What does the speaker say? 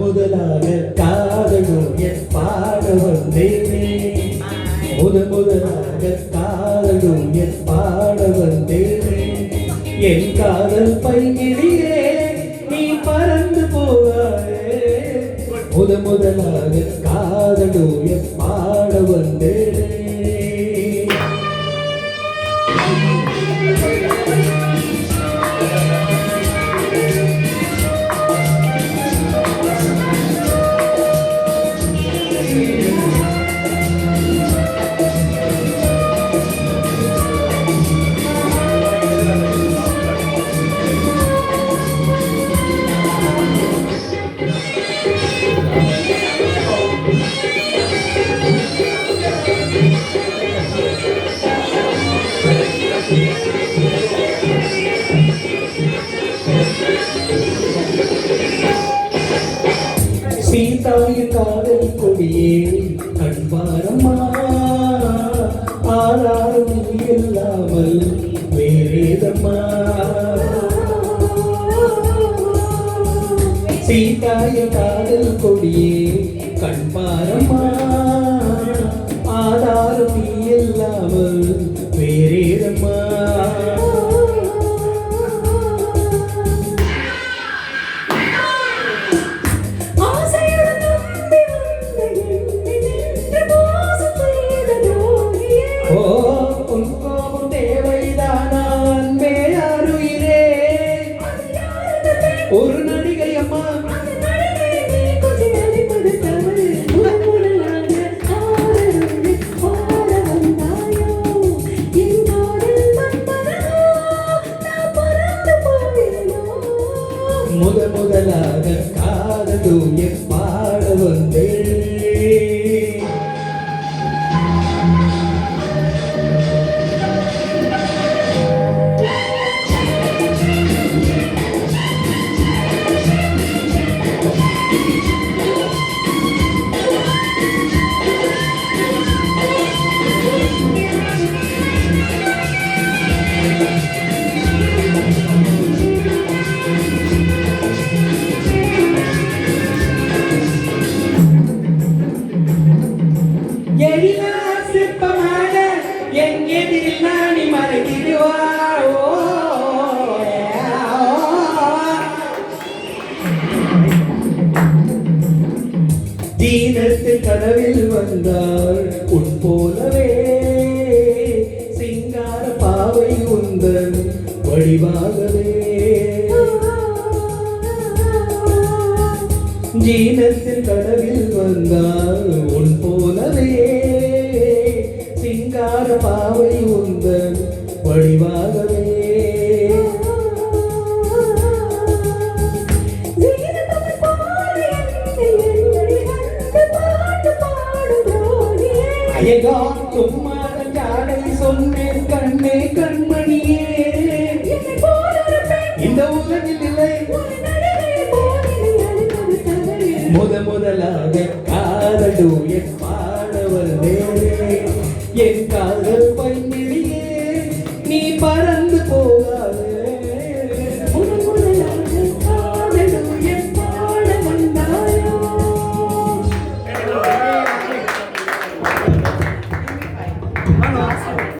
முதலாக காதலும் என் பாட வந்தேனே முதலாக காதலும் என் பாட வந்தேனே என் காதல் பைங்கிலே நீ பறந்து போவாயே முதலாக காதலும் என் பாட வந்தேனே சீதாவின் காதல் கொடியே கண்பாரம்மா ஆறாரும் இல்லாமல் வேறேதம்மா சீதாய காதல் கொடியே கண்பாரம்மா ஆதாரம் இல்லாமல் வேறேதம்மா ஒரு நடிகை அம்மா முதலாக காதலும் என் பாட வந்தே சிற்பமான என் எதிரில் நாணி மறைந்திடுவா தீனத்தில் கனவில் வந்தாள் உன் போலவே சிங்கார பாவை உந்தன் வடிவாகவே ஜீனத்தில் கனவில் வந்தாள் உன் போலவே சிங்கார பாவை உந்தன் வடிவாகவே ஐயோ சும்மாத ஜாடை சொன்னேன் கண்ணே கண்மணியே இந்த உலகில் இல்லை முதலாக காதலும் என் பாடவல் என் காதல் பையன்